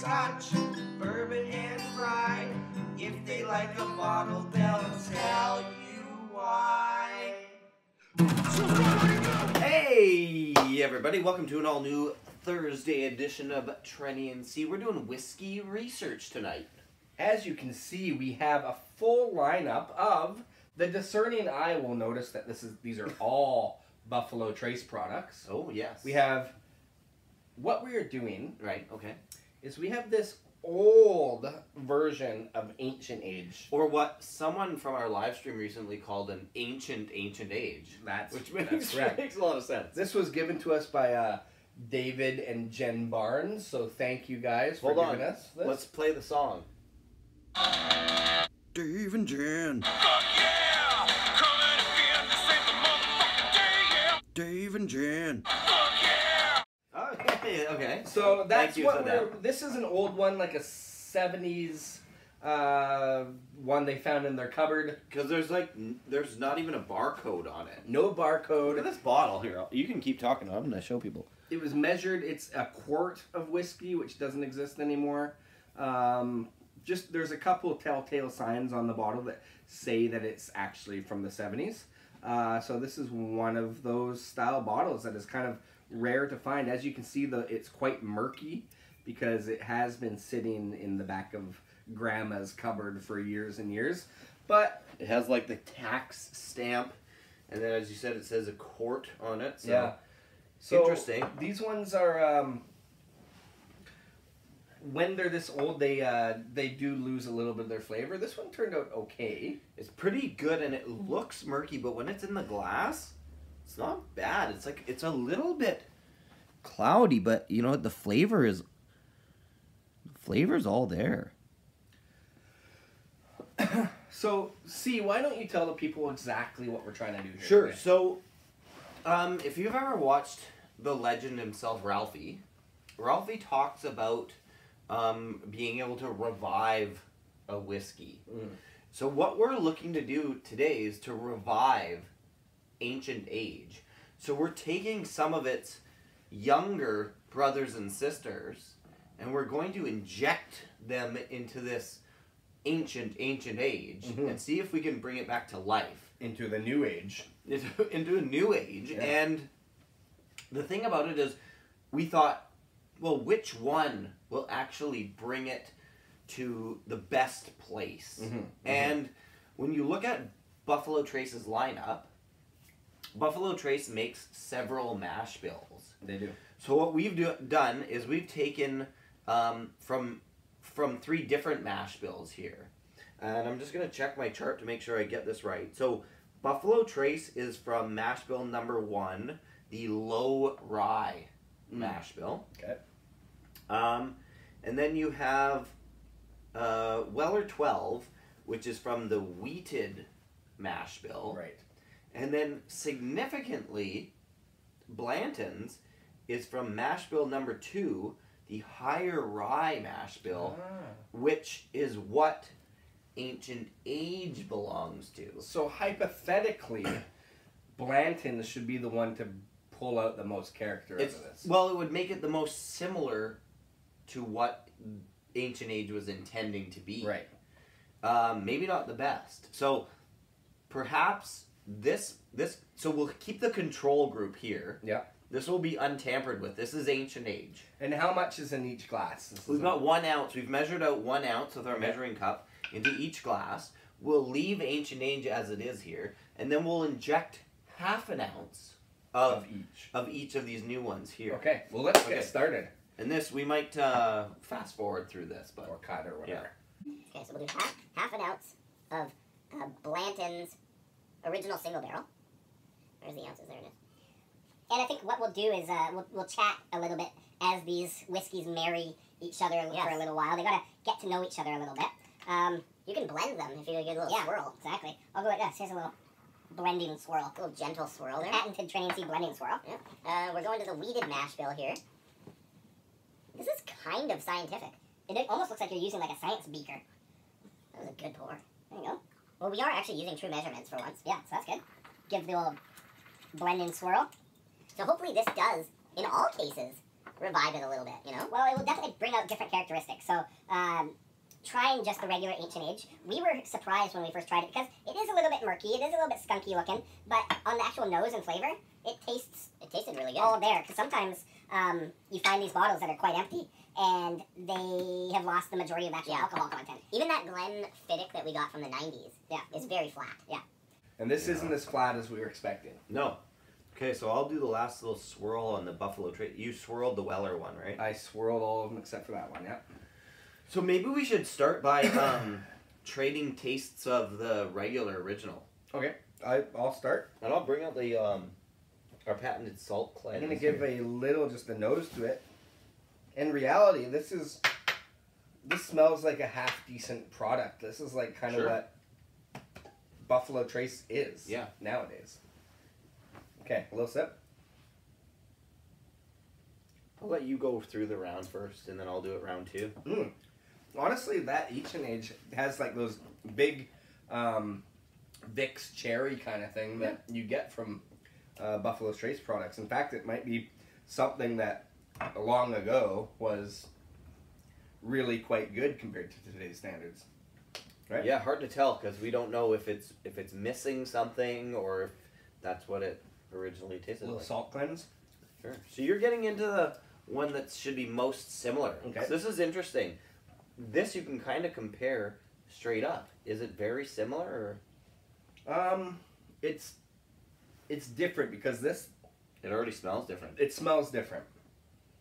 scotch, bourbon and rye. If they like a bottle, they'll tell you why. Hey everybody, welcome to an all-new Thursday edition of Trenny and C. We're doing whiskey research tonight. As you can see, we have a full lineup of the discerning eye will notice that these are all Buffalo Trace products. Oh yes. We have what we are doing. Right. Okay. Is we have this old version of Ancient Age, or what someone from our live stream recently called an ancient age. That's makes a lot of sense. This was given to us by David and Jen Barnes, so thank you guys for giving us this. Let's play the song. Dave and Jen. Fuck yeah! Coming again, this ain't the motherfucking day, yeah! Dave and Jen. Fuck yeah! Oh, okay. So that's Thank you what for that. this is an old one, like a 70s one they found in their cupboard. Because there's not even a barcode on it. No Look barcode. at this bottle here. You can keep talking. I'm going to show people. It was measured. It's a quart of whiskey, which doesn't exist anymore. Just there's a couple of telltale signs on the bottle that say that it's actually from the 70s. So this is one of those style bottles that is kind of rare to find. As you can see, it's quite murky because it has been sitting in the back of Grandma's cupboard for years and years. But it has like the tax stamp, and then as you said, it says a quart on it. So yeah, so interesting. These ones are when they're this old, they do lose a little bit of their flavor. This one turned out okay. It's pretty good, and it looks murky, but when it's in the glass, it's not bad. It's like it's a little bit cloudy, but you know what? The flavor's all there. So, C, why don't you tell the people exactly what we're trying to do here? Sure. Today? So, if you've ever watched the legend himself, Ralphie talks about being able to revive a whiskey. Mm. So what we're looking to do today is to revive Ancient Age. So we're taking some of its younger brothers and sisters, and we're going to inject them into this ancient age, mm-hmm. and see if we can bring it back to life. Into the new age. Into a new age. Yeah. And the thing about it is, we thought, well, which one will actually bring it to the best place? Mm-hmm. And when you look at Buffalo Trace's lineup, Buffalo Trace makes several mash bills. They do. So what we've done is we've taken from 3 different mash bills here. And I'm just going to check my chart to make sure I get this right. So Buffalo Trace is from mash bill number 1, the low rye mash bill. Okay. And then you have Weller 12, which is from the wheated mash bill. Right. And then significantly, Blanton's is from mash bill number 2, the higher rye mash bill, which is what Ancient Age belongs to. So hypothetically, Blanton should be the one to pull out the most character out of this. Well, it would make it the most similar to what Ancient Age was intending to be. Right. Maybe not the best. So perhaps so we'll keep the control group here. Yeah. This will be untampered with. This is Ancient Age. And how much is in each glass? We've got 1 ounce. We've measured out 1 ounce with our measuring cup into each glass. We'll leave Ancient Age as it is here, and then we'll inject half an ounce of each of these new ones here. Okay. Well, let's get started. And this, we might fast forward through this, but Or cut or whatever. Okay, so we'll do half an ounce of Blanton's original single barrel. Where's the ounces? There it is. And I think what we'll do is we'll chat a little bit as these whiskeys marry each other for a little while. They gotta get to know each other a little bit. You can blend them if you get a little swirl. Exactly. I'll go like this. Here's a little blending swirl. A little gentle swirl there. Patented Trenny and C blending swirl. Yeah. We're going to the wheated mash bill here. This is kind of scientific. It almost looks like you're using like a science beaker. That was a good pour. There you go. Well, we are actually using true measurements for once. Yeah, so that's good. Give the old blend and swirl. So hopefully this does, in all cases, revive it a little bit, you know? Well, it will definitely bring out different characteristics. So, trying just the regular Ancient Age, we were surprised when we first tried it because it is a little bit murky, it is a little bit skunky looking, but on the actual nose and flavor, it tasted really good. All there, because sometimes you find these bottles that are quite empty, and they have lost the majority of actual alcohol content. Even that Glenfiddich that we got from the 90s is very flat. Yeah. And this isn't as flat as we were expecting. No. Okay, so I'll do the last little swirl on the Buffalo Trace. You swirled the Weller one, right? I swirled all of them except for that one, yeah. So maybe we should start by trading tastes of the regular original. Okay, I'll start. And I'll bring out the our patented salt cleanse. I'm going to give a little, just a nose to it. In reality, this smells like a half-decent product. This is like kind of what Buffalo Trace is nowadays. Okay, a little sip. I'll let you go through the round first, and then I'll do it round two. Honestly, that Ancient Age has like those big Vicks cherry kind of thing that you get from Buffalo Trace products. In fact, it might be something that long ago was really quite good compared to today's standards. Right? Yeah, hard to tell because we don't know if it's missing something or if that's what it originally tasted A little like. salt cleanse. Sure. So you're getting into the one that should be most similar. Okay. So this is interesting. This you can kind of compare straight up. Is it very similar or? It's different because this. It already smells different. It smells different.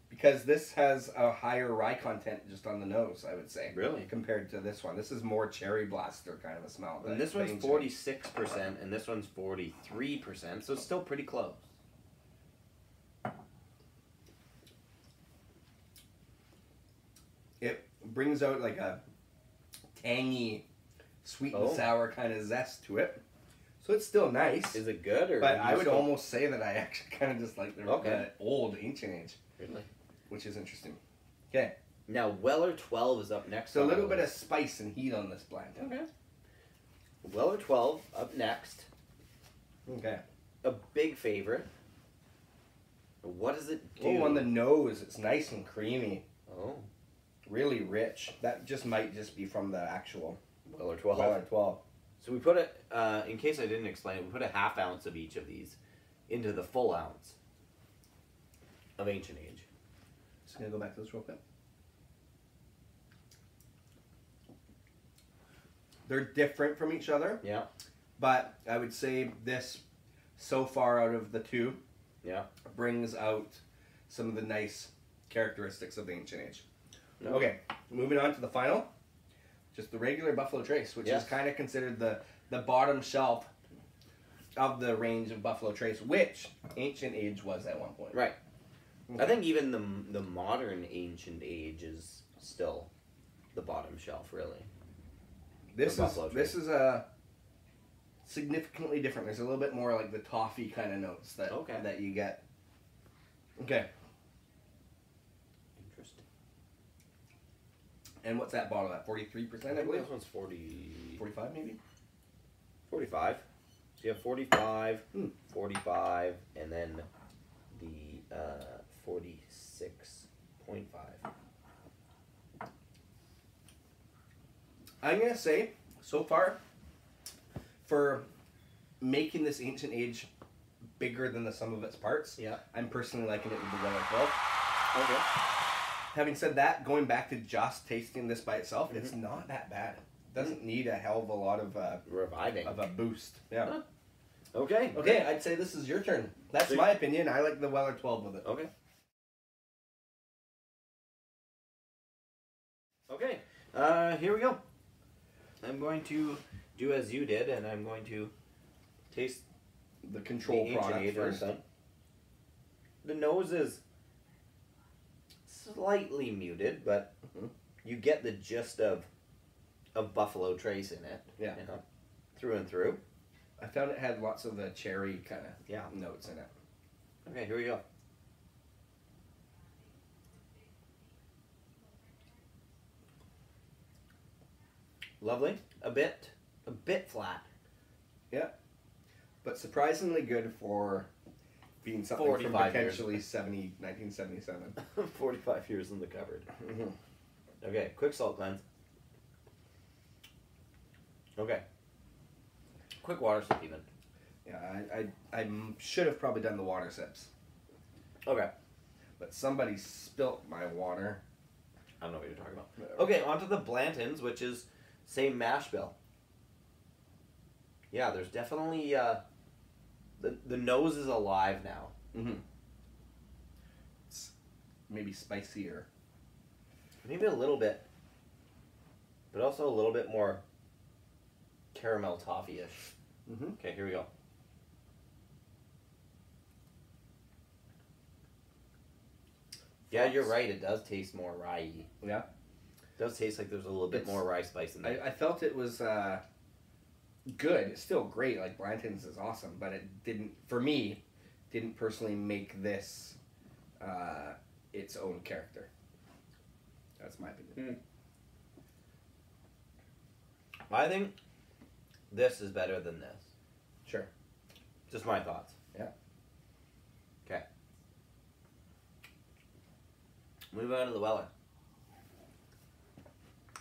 Because this has a higher rye content just on the nose, I would say. Really? Compared to this one. This is more cherry blaster kind of a smell. And this one's 46% and this one's 43%, so it's still pretty close. It brings out like a tangy, sweet and sour kind of zest to it. So it's still nice. Is it good? Or but I would almost say that I actually kind of just like the old Ancient Age. Really? Which is interesting. Okay. Now, Weller 12 is up next. So a little bit of spice and heat on this blend. Okay. Weller 12 up next. Okay. A big favorite. What does it do? Oh, on the nose, it's nice and creamy. Oh. Really rich. That just might just be from the actual Weller 12. Weller 12. So we put it, in case I didn't explain it, we put a half ounce of each of these into the full ounce of Ancient Age. Just going to go back to this real quick. They're different from each other. Yeah. But I would say this, so far out of the two, brings out some of the nice characteristics of the Ancient Age. Okay, moving on to the final. Just the regular Buffalo Trace, which is kind of considered the bottom shelf of the range of Buffalo Trace, which Ancient Age was at one point. Right. Okay. I think even the modern Ancient Age is still the bottom shelf, really. This is a significantly different. There's a little bit more like the toffee kind of notes that that you get. Okay. Interesting. And what's that bottle at? 43%, I believe? This one's 40... 45 maybe? 45. So you have 45, 45, and then the 46.5. I'm going to say, so far, for making this Ancient Age bigger than the sum of its parts, I'm personally liking it with the Weller 12. Okay. Having said that, going back to just tasting this by itself, it's not that bad. It doesn't need a hell of a lot of reviving of a boost. Yeah. Huh. Okay. Okay, I'd say this is your turn. That's my opinion. I like the Weller 12 with it. Okay. Okay. Here we go. I'm going to do as you did, and I'm going to taste the control product first. The nose is slightly muted, but you get the gist of Buffalo Trace in it. Yeah. You know, through and through. I found it had lots of the cherry kind of notes in it. Okay, here we go. Lovely. A bit flat. Yeah. But surprisingly good for being something from 45 years. potentially 1977. 45 years in the cupboard. Mhm. Okay, quick salt cleanse. Okay. Quick water sip even. Yeah, I should have probably done the water sips, Okay. but somebody spilt my water. I don't know what you're talking about. Whatever. Okay, on to the Blantons, which is same mash bill. Yeah, there's definitely the nose is alive now. Mm-hmm. It's maybe spicier. Maybe a little bit, but also a little bit more caramel toffee-ish. Mm-hmm. Okay, here we go. Yeah, you're right. It does taste more rye-y. Yeah. It does taste like there's a little bit It's- more rye spice in there. I felt it was good. It's still great. Like Blanton's is awesome, but it didn't, for me, didn't personally make this its own character. That's my opinion. I think this is better than this. Sure. Just my thoughts. Yeah. Okay. Moving on to the Weller.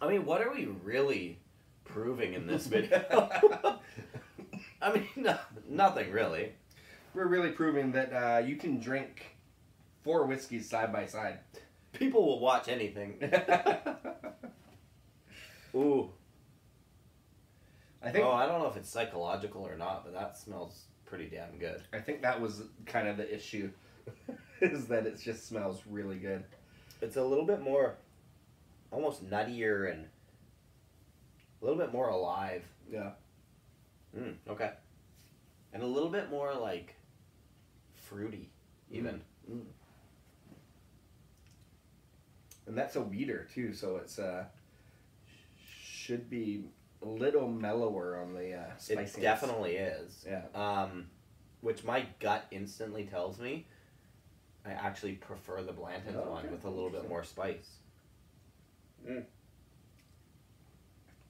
I mean, what are we really proving in this video? I mean, nothing really. We're really proving that you can drink 4 whiskeys side by side. People will watch anything. Ooh. I think I don't know if it's psychological or not, but that smells pretty damn good. I think that was kind of the issue, is that it just smells really good. It's a little bit more, almost nuttier and a little bit more alive. Yeah. Okay. And a little bit more like fruity, even. And that's a weeder too, so it's should be a little mellower on the spiciness. It definitely is. Yeah. Which my gut instantly tells me I actually prefer the Blanton's Oh, one okay. with a little bit Interesting. more spice.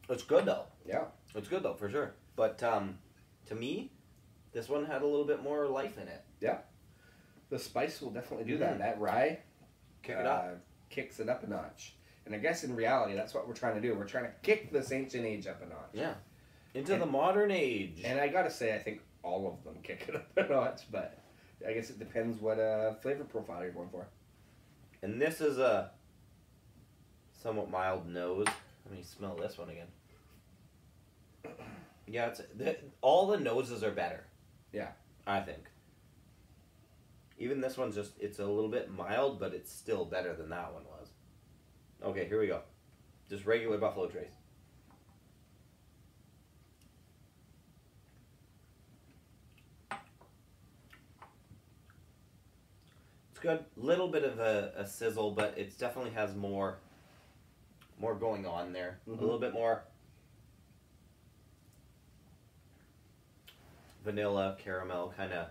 It's good though. Yeah. It's good though, for sure. But to me, this one had a little bit more life in it. The spice will definitely do that. That rye Kick it up. kicks it up a notch. And I guess in reality, that's what we're trying to do. We're trying to kick this ancient age up a notch. Yeah. Into And- the modern age. And I gotta say, I think all of them kick it up a notch, but I guess it depends what flavor profile you're going for. And this is a somewhat mild nose. Let me smell this one again. Yeah, all the noses are better. Yeah. I think. Even this one's it's a little bit mild, but it's still better than that one was. Okay, here we go. Just regular Buffalo Trace. It's good. Little bit of a sizzle, but it definitely has more going on there. Mhm. A little bit more vanilla, caramel kind of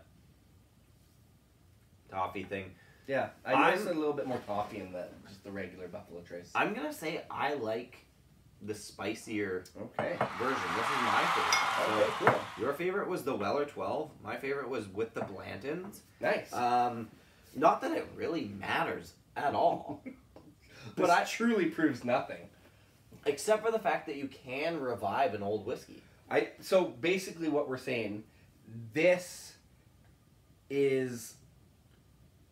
toffee thing. Yeah, I noticed a little bit more toffee in just the regular Buffalo Trace. I'm gonna say I like the spicier Okay. version. This is my favorite. Okay, So cool. your favorite was the Weller 12. My favorite was with the Blantons. Nice. Not that it really matters at all, But but truly proves nothing. except for the fact that you can revive an old whiskey. So basically what we're saying, this is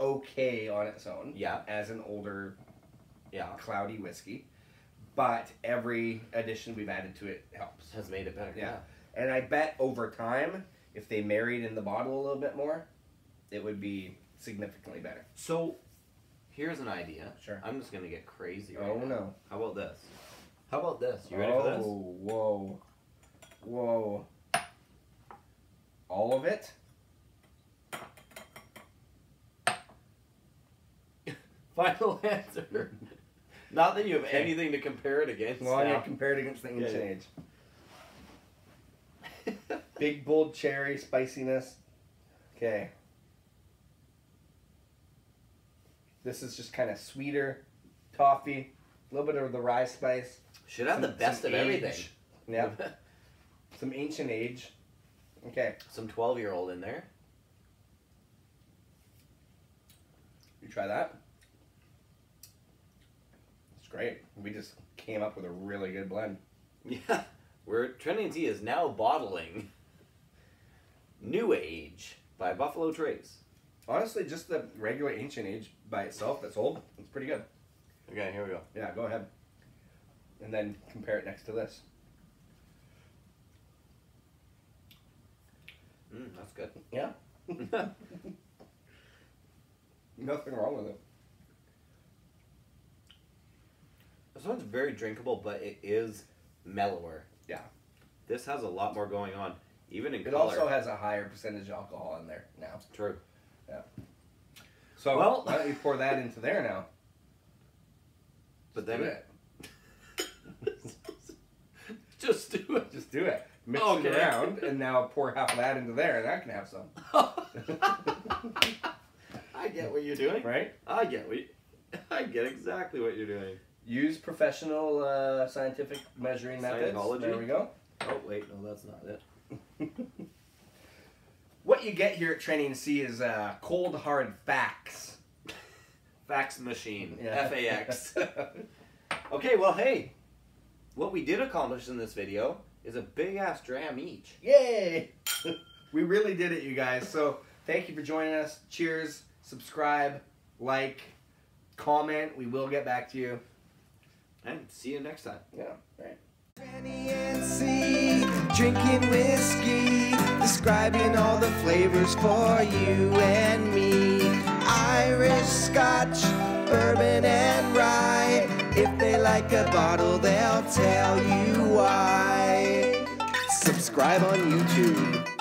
okay on its own. Yeah. As an older, Yeah, cloudy whiskey. But every addition we've added to it helps. has made it better. Yeah. And I bet over time, if they married in the bottle a little bit more, it would be significantly better. So here's an idea. Sure. I'm just gonna get crazy right Oh now. no. How about this? How about this? You ready for this? Whoa. Whoa. All of it? Final answer. Not that you have Okay. anything to compare it against. Well, now. yeah, compared against the ancient Yeah. age. Big, bold cherry spiciness. Okay. This is just kind of sweeter, toffee, a little bit of the rye spice. Should have the Some- best some of everything. age. Yeah. Some ancient age. Okay. Some 12-year-old in there. You try that. It's great. We just came up with a really good blend. Yeah, Trinity is now bottling New Age by Buffalo Trace. Honestly, just the regular ancient age by itself that's old, it's pretty good. Okay, here we go. Yeah, go ahead. And then compare it next to this. That's good. Yeah. Nothing wrong with it. This one's very drinkable, but it is mellower. Yeah. This has a lot more going on, even in It color. also has a higher percentage alcohol in there now. True. Yeah. So, Well- why don't you pour that into there now? But Do then it. just do it. Just do it. Mix Okay. it around, and now pour half of that into there, and I can have some. I get what you're doing. Right? I get exactly what you're doing. Use professional scientific measuring methods. Scientology? There we go. Oh wait, no, that's not it. What you get here at Training C is cold hard facts. Fax machine. Yeah. FAX. Okay, well, hey, what we did accomplish in this video is a big ass dram each. Yay! We really did it, you guys. So thank you for joining us. Cheers. Subscribe, like, comment. We will get back to you. And see you next time. Yeah, right. C, drinking whiskey, describing all the flavors for you and me. Irish, Scotch, bourbon, and rye. If they like a bottle, they'll tell you why. Subscribe on YouTube.